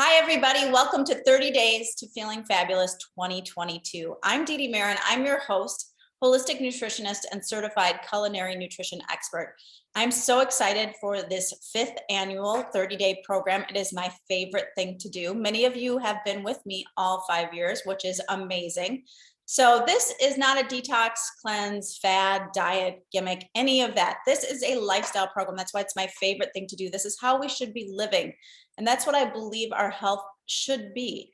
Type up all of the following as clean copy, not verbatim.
Hi, everybody. Welcome to 30 Days to Feeling Fabulous 2022. I'm Dee Dee Marin. I'm your host, holistic nutritionist, and certified culinary nutrition expert. I'm so excited for this 5th annual 30-day program. It is my favorite thing to do. Many of you have been with me all 5 years, which is amazing. So this is not a detox, cleanse, fad, diet, gimmick, any of that. This is a lifestyle program. That's why it's my favorite thing to do. This is how we should be living. And that's what I believe our health should be.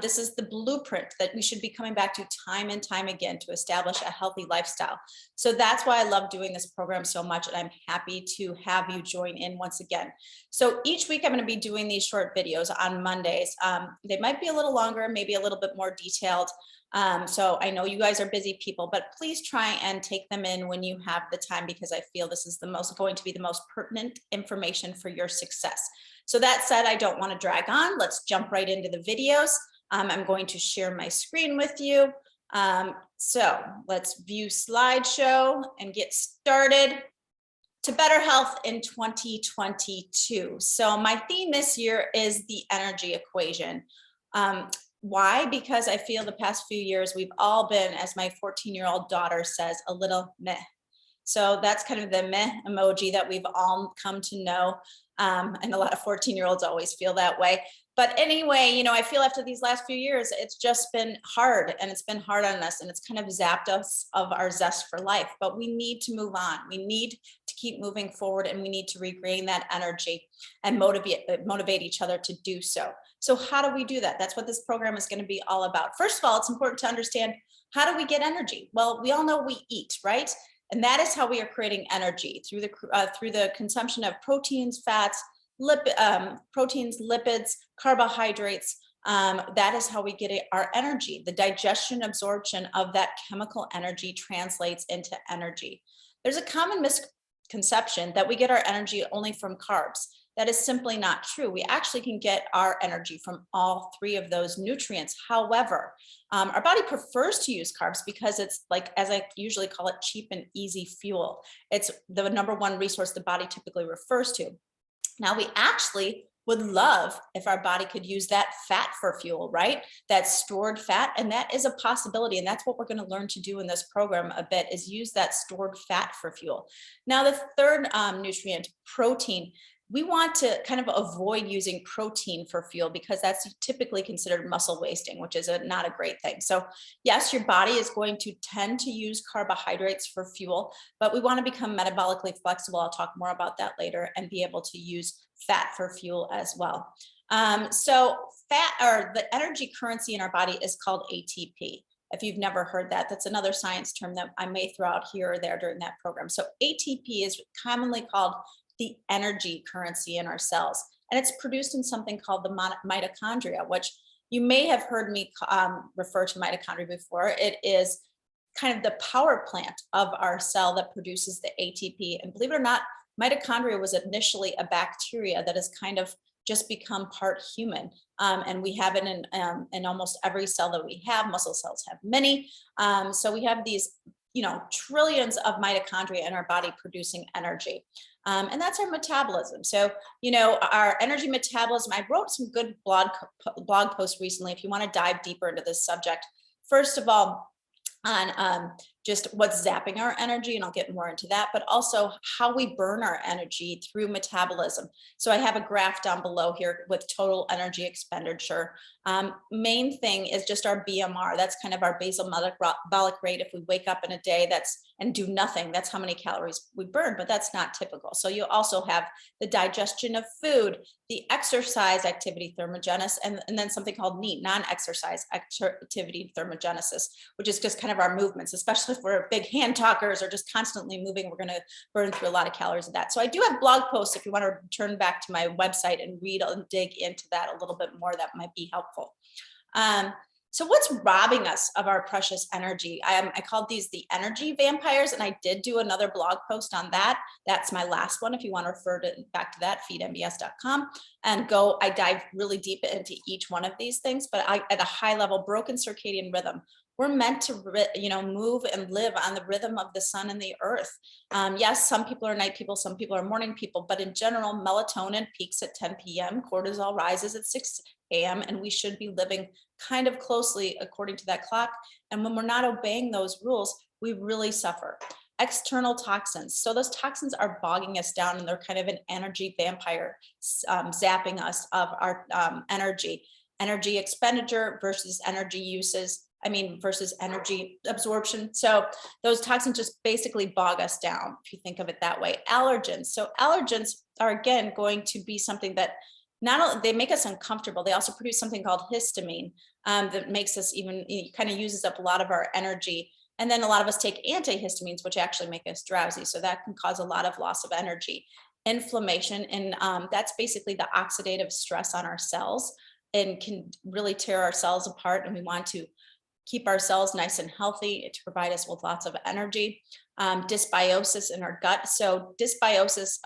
This is the blueprint that we should be coming back to time and time again to establish a healthy lifestyle. So that's why I love doing this program so much. And I'm happy to have you join in once again. So each week I'm going to be doing these short videos on Mondays. They might be a little longer, maybe a little bit more detailed. So I know you guys are busy people, but please try and take them in when you have the time, because I feel this is going to be the most pertinent information for your success. So that said, I don't want to drag on. Let's jump right into the videos. I'm going to share my screen with you. So let's view slideshow and get started. To better health in 2022. So my theme this year is the energy equation. Why? Because I feel the past few years we've all been, as my 14-year-old daughter says, a little meh. So that's kind of the meh emoji that we've all come to know. And a lot of 14-year-olds always feel that way. But anyway, I feel after these last few years, it's just been hard, and it's been hard on us, and it's kind of zapped us of our zest for life. But we need to move on. We need to keep moving forward, and we need to regain that energy and motivate each other to do so. So how do we do that? That's what this program is going to be all about. First of all, it's important to understand, how do we get energy? Well, we all know we eat, right? And that is how we are creating energy, through the consumption of proteins, fats, lipids, carbohydrates. That is how we get our energy. The digestion, absorption of that chemical energy translates into energy. There's a common misconception that we get our energy only from carbs. That is simply not true. We actually can get our energy from all 3 of those nutrients. However, our body prefers to use carbs because it's, like, as I usually call it, cheap and easy fuel. It's the #1 resource the body typically refers to. Now, we actually would love if our body could use that fat for fuel, right? That stored fat, and that is a possibility. And that's what we're going to learn to do in this program a bit, is use that stored fat for fuel. Now, the third nutrient, protein. We want to kind of avoid using protein for fuel, because that's typically considered muscle wasting, which is not a great thing. So yes, your body is going to tend to use carbohydrates for fuel, but we want to become metabolically flexible. I'll talk more about that later, and be able to use fat for fuel as well. So fat, or the energy currency in our body, is called ATP. If you've never heard that, that's another science term that I may throw out here or there during that program. So ATP is commonly called the energy currency in our cells. And it's produced in something called the mitochondria, which you may have heard me refer to mitochondria before. It is kind of the power plant of our cell that produces the ATP. And believe it or not, mitochondria was initially a bacteria that has kind of just become part human. And we have it in almost every cell that we have. Muscle cells have many. So we have these trillions of mitochondria in our body producing energy. And that's our metabolism. So, our energy metabolism, I wrote some good blog posts recently if you want to dive deeper into this subject. First of all, on just what's zapping our energy, and I'll get more into that, but also how we burn our energy through metabolism. So I have a graph down below here with total energy expenditure. Main thing is just our BMR. That's kind of our basal metabolic rate. If we wake up in a day and do nothing, that's how many calories we burn, but that's not typical. So you also have the digestion of food, the exercise activity thermogenesis, and then something called NEAT, non-exercise activity thermogenesis, which is just kind of our movements. Especially if we're big hand talkers or just constantly moving, we're going to burn through a lot of calories of that. So I do have blog posts if you want to turn back to my website and read and dig into that a little bit more. That might be helpful. So what's robbing us of our precious energy? I called these the energy vampires, and I did do another blog post on that. That's my last one. If you want to refer back to that, feedmbs.com, and I dive really deep into each one of these things. But at a high level, broken circadian rhythm. We're meant to, move and live on the rhythm of the sun and the earth. Yes, some people are night people, some people are morning people, but in general, melatonin peaks at 10 p.m., cortisol rises at 6 a.m., and we should be living kind of closely according to that clock. And when we're not obeying those rules, we really suffer. External toxins. So those toxins are bogging us down, and they're kind of an energy vampire, zapping us of our energy expenditure versus energy uses. Versus energy absorption. So those toxins just basically bog us down, if you think of it that way. Allergens. So allergens are, again, going to be something that not only they make us uncomfortable, they also produce something called histamine, that makes us kind of uses up a lot of our energy. And then a lot of us take antihistamines, which actually make us drowsy. So that can cause a lot of loss of energy. Inflammation, and that's basically the oxidative stress on our cells, and can really tear our cells apart. And we want to keep our cells nice and healthy to provide us with lots of energy. Dysbiosis in our gut. So dysbiosis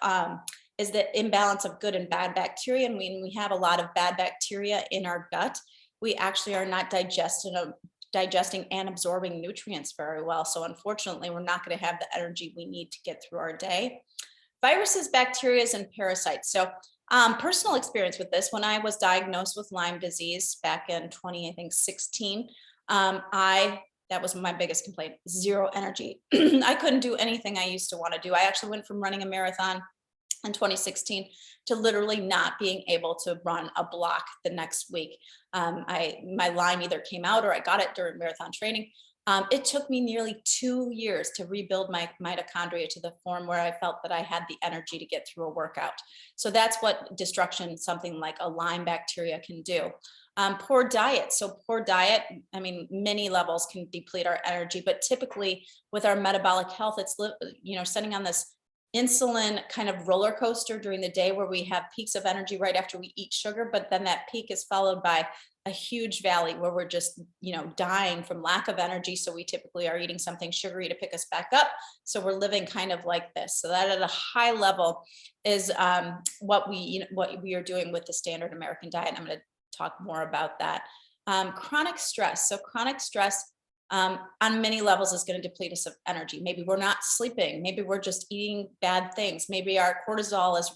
is the imbalance of good and bad bacteria. And when we have a lot of bad bacteria in our gut, we actually are not digesting and absorbing nutrients very well. So unfortunately, we're not going to have the energy we need to get through our day. Viruses, bacteria, and parasites. So personal experience with this, when I was diagnosed with Lyme disease back in 2016, that was my biggest complaint, zero energy. I couldn't do anything I used to want to do. I actually went from running a marathon in 2016 to literally not being able to run a block the next week. My Lyme either came out or I got it during marathon training. It took me nearly 2 years to rebuild my mitochondria to the form where I felt that I had the energy to get through a workout. So that's what destruction, something like a Lyme bacteria, can do. Poor diet. So poor diet, many levels can deplete our energy, but typically with our metabolic health, it's, sitting on this insulin kind of roller coaster during the day, where we have peaks of energy right after we eat sugar, but then that peak is followed by a huge valley where we're just, dying from lack of energy. So we typically are eating something sugary to pick us back up. So we're living kind of like this. So that at a high level is what we are doing with the standard American diet. I'm going to talk more about that. Chronic stress. So chronic stress on many levels is going to deplete us of energy. Maybe we're not sleeping. Maybe we're just eating bad things. Maybe our cortisol is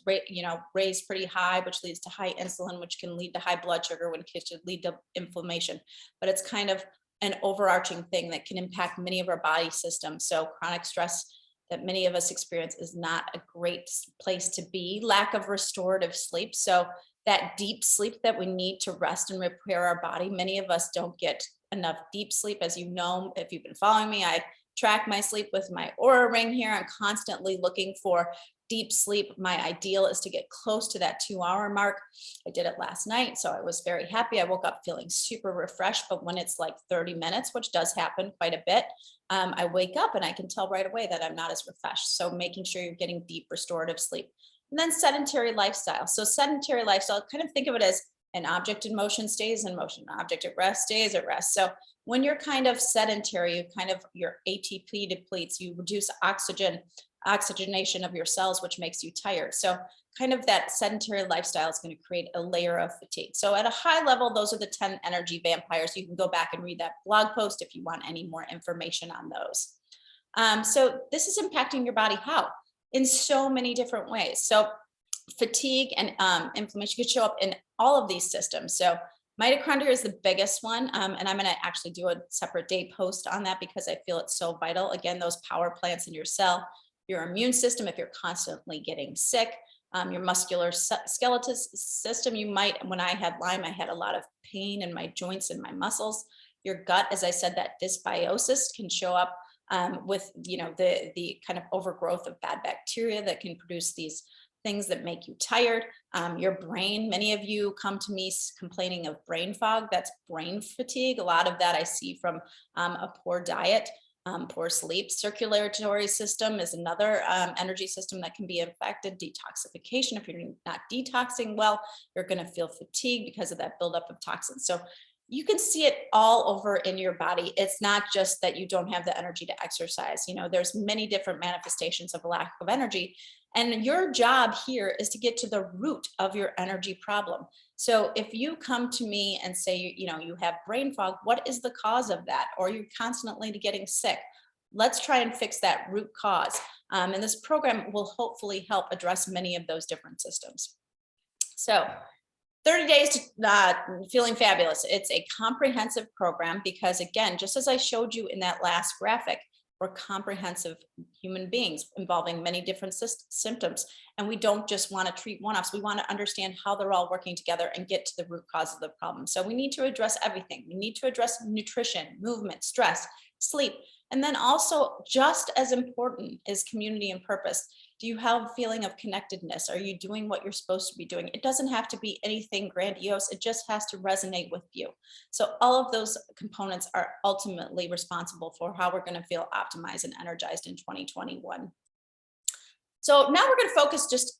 raised pretty high, which leads to high insulin, which can lead to high blood sugar, which could lead to inflammation. But it's kind of an overarching thing that can impact many of our body systems. So chronic stress that many of us experience is not a great place to be. Lack of restorative sleep. So that deep sleep that we need to rest and repair our body, many of us don't get enough deep sleep. As you know, if you've been following me, I track my sleep with my Aura ring here. I'm constantly looking for deep sleep. My ideal is to get close to that 2-hour mark. I did it last night, so I was very happy. I woke up feeling super refreshed, but when it's like 30 minutes, which does happen quite a bit, I wake up and I can tell right away that I'm not as refreshed. So making sure you're getting deep restorative sleep. And then sedentary lifestyle. So sedentary lifestyle, kind of think of it as an object in motion stays in motion, an object at rest stays at rest. So when you're kind of sedentary, your ATP depletes, you reduce oxygenation of your cells, which makes you tired. So kind of that sedentary lifestyle is going to create a layer of fatigue. So at a high level, those are the 10 energy vampires. You can go back and read that blog post if you want any more information on those. So this is impacting your body how? In so many different ways. So fatigue and inflammation could show up in all of these systems. So mitochondria is the biggest one. And I'm going to actually do a separate day post on that because I feel it's so vital. Again, those power plants in your cell, your immune system, if you're constantly getting sick, your muscular skeletal system, when I had Lyme, I had a lot of pain in my joints and my muscles. Your gut, as I said, that dysbiosis can show up with the kind of overgrowth of bad bacteria that can produce these things that make you tired. Your brain, many of you come to me complaining of brain fog. That's brain fatigue. A lot of that I see from a poor diet, poor sleep. Circulatory system is another energy system that can be affected. Detoxification, if you're not detoxing well, you're going to feel fatigued because of that buildup of toxins. So you can see it all over in your body. It's not just that you don't have the energy to exercise. There's many different manifestations of a lack of energy. And your job here is to get to the root of your energy problem. So if you come to me and say, you have brain fog, what is the cause of that? Or you're constantly getting sick. Let's try and fix that root cause. And this program will hopefully help address many of those different systems. So 30 days to feeling fabulous. It's a comprehensive program because, again, just as I showed you in that last graphic, we're comprehensive human beings involving many different symptoms. And we don't just want to treat one-offs. We want to understand how they're all working together and get to the root cause of the problem. So we need to address everything. We need to address nutrition, movement, stress, sleep. And then also, just as important is community and purpose. Do you have a feeling of connectedness? Are you doing what you're supposed to be doing? It doesn't have to be anything grandiose. It just has to resonate with you. So all of those components are ultimately responsible for how we're going to feel optimized and energized in 2021. So now we're going to focus just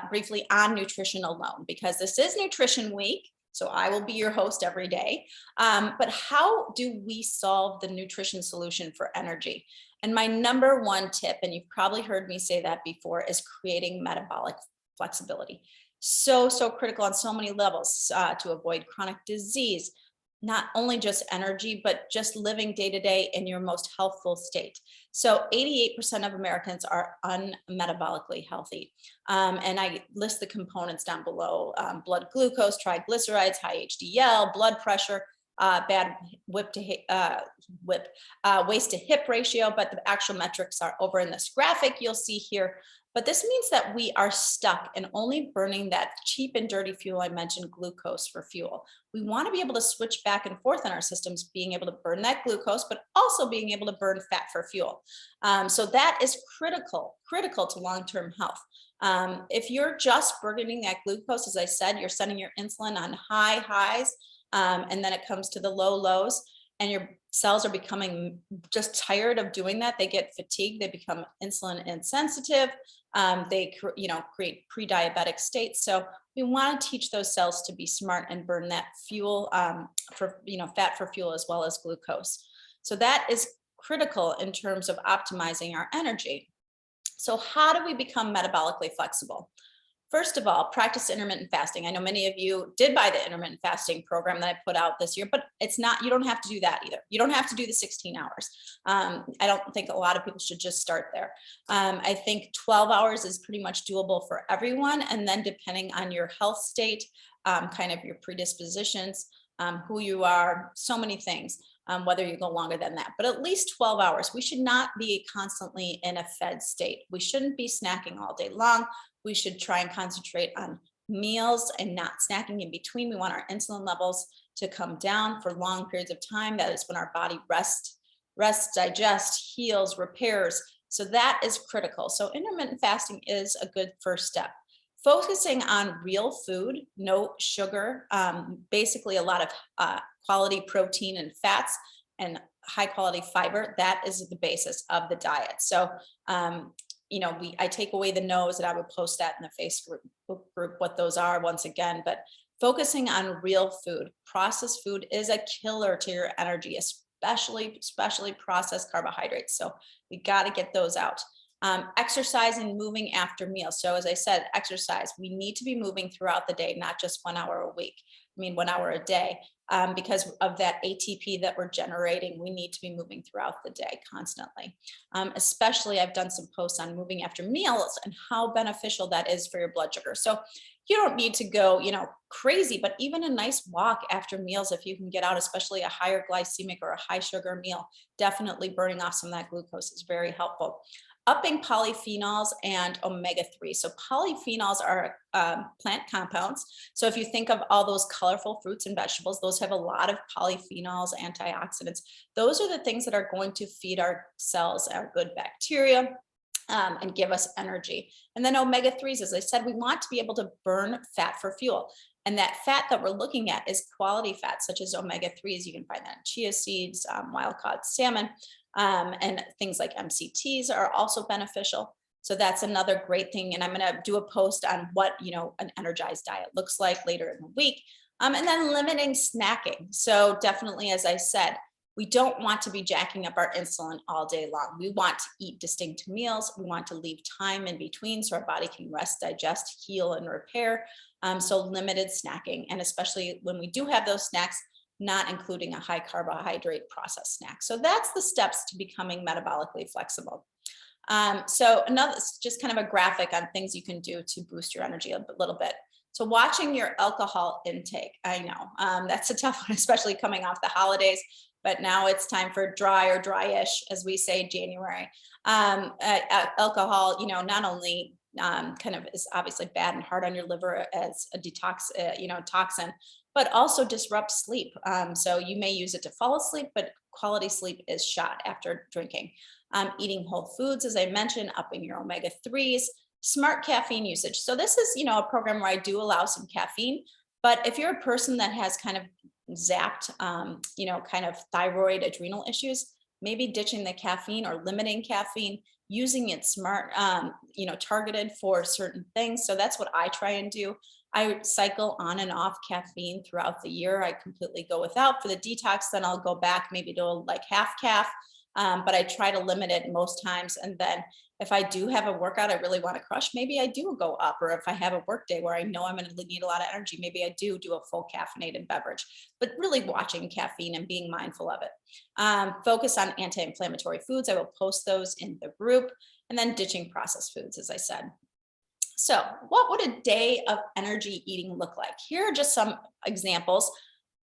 briefly on nutrition alone, because this is Nutrition Week. So I will be your host every day. But how do we solve the nutrition solution for energy? And my number one tip, and you've probably heard me say that before, is creating metabolic flexibility. So critical on so many levels to avoid chronic disease, not only just energy, but just living day to day in your most healthful state. So 88% of Americans are unmetabolically healthy. And I list the components down below: blood glucose, triglycerides, high HDL, blood pressure, bad waist to hip ratio, but the actual metrics are over in this graphic you'll see here. But this means that we are stuck in only burning that cheap and dirty fuel I mentioned, glucose, for fuel. We want to be able to switch back and forth in our systems, being able to burn that glucose, but also being able to burn fat for fuel. So that is critical to long-term health. If you're just burning that glucose, as I said, you're setting your insulin on high highs, and then it comes to the low lows, and your cells are becoming just tired of doing that. They get fatigued, they become insulin insensitive, they create pre-diabetic states. So we want to teach those cells to be smart and burn that fuel fat for fuel as well as glucose. So that is critical in terms of optimizing our energy. So how do we become metabolically flexible? First of all, practice intermittent fasting. I know many of you did buy the intermittent fasting program that I put out this year, but you don't have to do that either. You don't have to do the 16 hours. I don't think a lot of people should just start there. I think 12 hours is pretty much doable for everyone. And then depending on your health state, kind of your predispositions, who you are, so many things, whether you go longer than that, but at least 12 hours. We should not be constantly in a fed state. We shouldn't be snacking all day long. We should try and concentrate on meals and not snacking in between. We want our insulin levels to come down for long periods of time. That is when our body rests, digests, heals, repairs. So that is critical. So intermittent fasting is a good first step. Focusing on real food, no sugar, basically a lot of quality protein and fats and high quality fiber. That is the basis of the diet. So, I take away the no's, and I would post that in the Facebook group, what those are once again, but focusing on real food. Processed food is a killer to your energy, especially processed carbohydrates. So we got to get those out. Exercise and moving after meals. So as I said, exercise, we need to be moving throughout the day, not just 1 hour a week. 1 hour a day, because of that ATP that we're generating. We need to be moving throughout the day constantly. Especially, I've done some posts on moving after meals and how beneficial that is for your blood sugar. So you don't need to go, crazy, but even a nice walk after meals, if you can get out, especially a higher glycemic or a high sugar meal, definitely burning off some of that glucose is very helpful. Upping polyphenols and omega-3. So polyphenols are plant compounds. So if you think of all those colorful fruits and vegetables, those have a lot of polyphenols, antioxidants. Those are the things that are going to feed our cells, our good bacteria, and give us energy. And then omega-3s, as I said, we want to be able to burn fat for fuel. And that fat that we're looking at is quality fats, such as omega-3s. You can find that in chia seeds, wild-caught salmon, and things like MCTs are also beneficial. So that's another great thing. And I'm going to do a post on what, an energized diet looks like later in the week. And then limiting snacking. So definitely, as I said, we don't want to be jacking up our insulin all day long. We want to eat distinct meals. We want to leave time in between so our body can rest, digest, heal, and repair. So limited snacking, and especially when we do have those snacks, not including a high carbohydrate processed snack. So that's the steps to becoming metabolically flexible. So another, just kind of a graphic on things you can do to boost your energy a little bit. So watching your alcohol intake, I know that's a tough one, especially coming off the holidays, but now it's time for dry or dryish, as we say, January. Alcohol, not only kind of is obviously bad and hard on your liver as a detox, toxin, but also disrupts sleep. So you may use it to fall asleep, but quality sleep is shot after drinking. Eating whole foods, as I mentioned, upping your omega-3s, smart caffeine usage. So this is, a program where I do allow some caffeine, but if you're a person that has kind of zapped, kind of thyroid adrenal issues, maybe ditching the caffeine or limiting caffeine, using it smart, targeted for certain things. So that's what I try and do. I cycle on and off caffeine throughout the year. I completely go without for the detox, then I'll go back maybe to like half caff. But I try to limit it most times. And then if I do have a workout I really want to crush, maybe I do go up. Or if I have a work day where I know I'm going to need a lot of energy, maybe I do a full caffeinated beverage. But really watching caffeine and being mindful of it. Focus on anti-inflammatory foods. I will post those in the group. And then ditching processed foods, as I said. So what would a day of energy eating look like? Here are just some examples.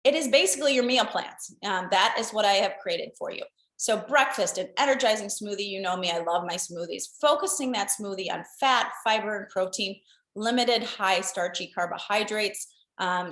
It is basically your meal plans. That is what I have created for you. So breakfast, an energizing smoothie. You know me, I love my smoothies. Focusing that smoothie on fat, fiber, and protein, limited high starchy carbohydrates. How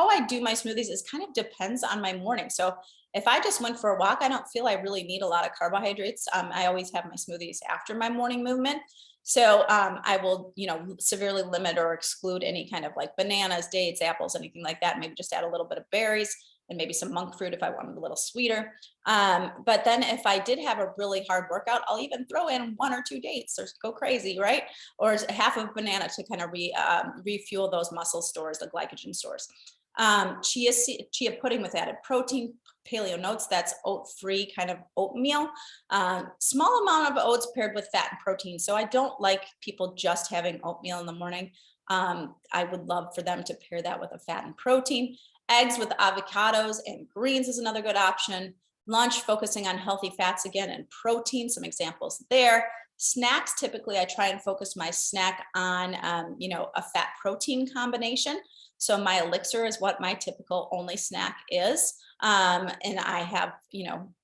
I do my smoothies is kind of depends on my morning. So if I just went for a walk, I don't feel I really need a lot of carbohydrates. I always have my smoothies after my morning movement. So I will, severely limit or exclude any kind of like bananas, dates, apples, anything like that. Maybe just add a little bit of berries and maybe some monk fruit if I wanted a little sweeter. But then if I did have a really hard workout, I'll even throw in 1 or 2 dates or go crazy, right? Or half of banana to kind of refuel those muscle stores, the glycogen stores. Chia pudding with added protein, paleo notes, that's oat-free kind of oatmeal. Small amount of oats paired with fat and protein. So I don't like people just having oatmeal in the morning. I would love for them to pair that with a fat and protein. Eggs with avocados and greens is another good option. Lunch, focusing on healthy fats again and protein, some examples there. Snacks, typically I try and focus my snack on, a fat protein combination. So my elixir is what my typical only snack is. And I have,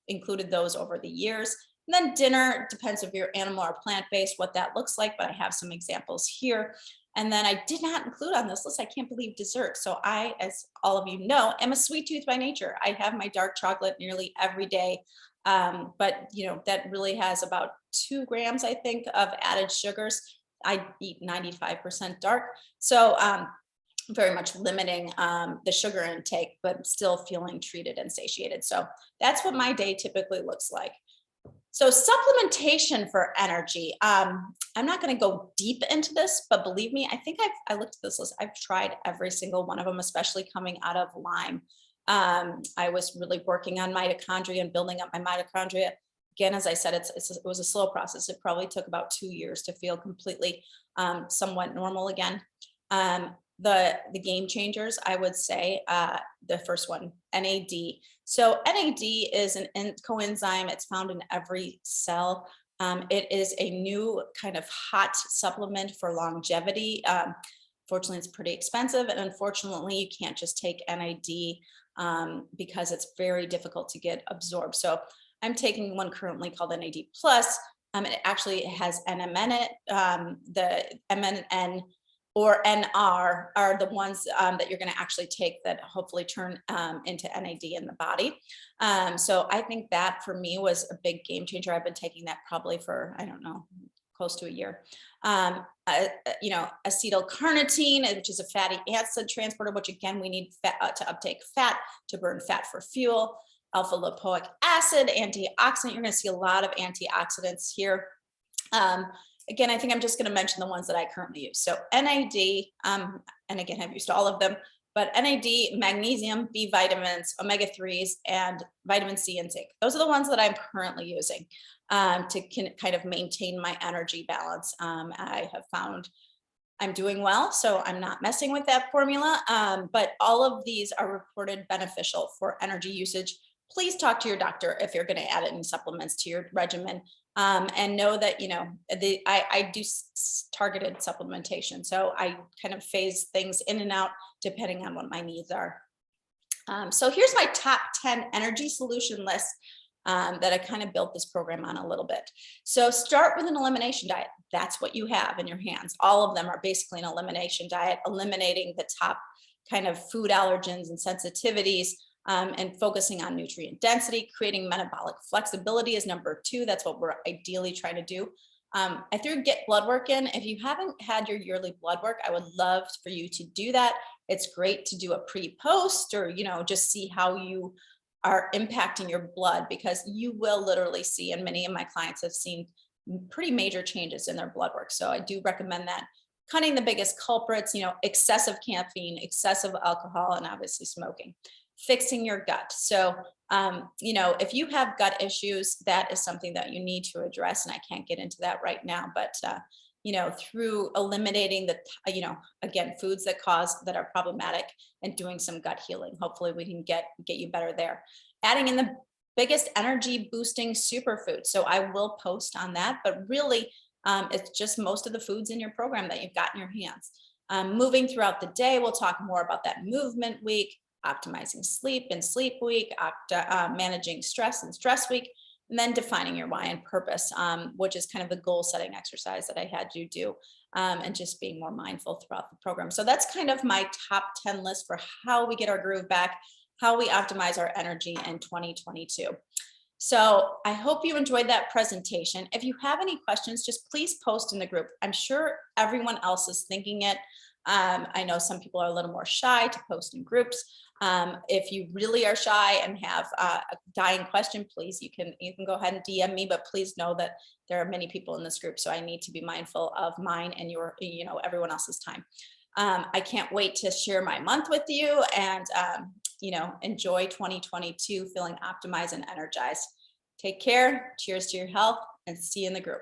included those over the years. And then dinner, depends if you're animal or plant-based, what that looks like, but I have some examples here. And then I did not include on this list, I can't believe dessert. So I, as all of you know, am a sweet tooth by nature. I have my dark chocolate nearly every day. But that really has about 2 grams, I think, of added sugars. I eat 95% dark. So very much limiting the sugar intake, but still feeling treated and satiated. So that's what my day typically looks like. So supplementation for energy. I'm not going to go deep into this, but believe me, I think I looked at this list. I've tried every single one of them, especially coming out of Lyme. I was really working on mitochondria and building up my mitochondria. Again, as I said, it was a slow process. It probably took about 2 years to feel completely somewhat normal again. The game changers, I would say, the first one, NAD. So NAD is an coenzyme. It's found in every cell. It is a new kind of hot supplement for longevity. Fortunately, it's pretty expensive. And unfortunately, you can't just take NAD because it's very difficult to get absorbed. So I'm taking one currently called NAD Plus. It actually has NMN in it. The MNN or NR are the ones that you're going to actually take that hopefully turn into NAD in the body. So I think that for me was a big game changer. I've been taking that probably for, I don't know, close to a year. Acetylcarnitine, which is a fatty acid transporter, which again, we need fat, to uptake fat, to burn fat for fuel. Alpha lipoic acid, antioxidant. You're going to see a lot of antioxidants here. Again, I think I'm just going to mention the ones that I currently use. So NAD, and again, I've used all of them, but NAD, magnesium, B vitamins, omega-3s, and vitamin C and zinc. Those are the ones that I'm currently using to kind of maintain my energy balance. I have found I'm doing well, so I'm not messing with that formula. But all of these are reported beneficial for energy usage. Please talk to your doctor if you're going to add any supplements to your regimen, and know that I do targeted supplementation, so I kind of phase things in and out depending on what my needs are. So here's my top 10 energy solution list that I kind of built this program on a little bit. So start with an elimination diet. That's what you have in your hands. All of them are basically an elimination diet, eliminating the top kind of food allergens and sensitivities, and focusing on nutrient density. Creating metabolic flexibility is number 2. That's what we're ideally trying to do. I threw get blood work in. If you haven't had your yearly blood work, I would love for you to do that. It's great to do a pre-post, or just see how you are impacting your blood, because you will literally see, and many of my clients have seen pretty major changes in their blood work. So I do recommend that. Cutting the biggest culprits, excessive caffeine, excessive alcohol, and obviously smoking. Fixing your gut. So, if you have gut issues, that is something that you need to address. And I can't get into that right now, but, through eliminating again, foods that are problematic, and doing some gut healing, hopefully we can get you better there. Adding in the biggest energy boosting superfood. So I will post on that, but really it's just most of the foods in your program that you've got in your hands. Moving throughout the day, we'll talk more about that movement week, optimizing sleep and sleep week, managing stress and stress week, and then defining your why and purpose, which is kind of the goal setting exercise that I had you do, and just being more mindful throughout the program. So that's kind of my top 10 list for how we get our groove back, how we optimize our energy in 2022. So I hope you enjoyed that presentation. If you have any questions, just please post in the group. I'm sure everyone else is thinking it. I know some people are a little more shy to post in groups. If you really are shy and have a dying question, please, you can go ahead and DM me, but please know that there are many people in this group, so I need to be mindful of mine and everyone else's time. I can't wait to share my month with you, and enjoy 2022 feeling optimized and energized. Take care. Cheers to your health, and see you in the group.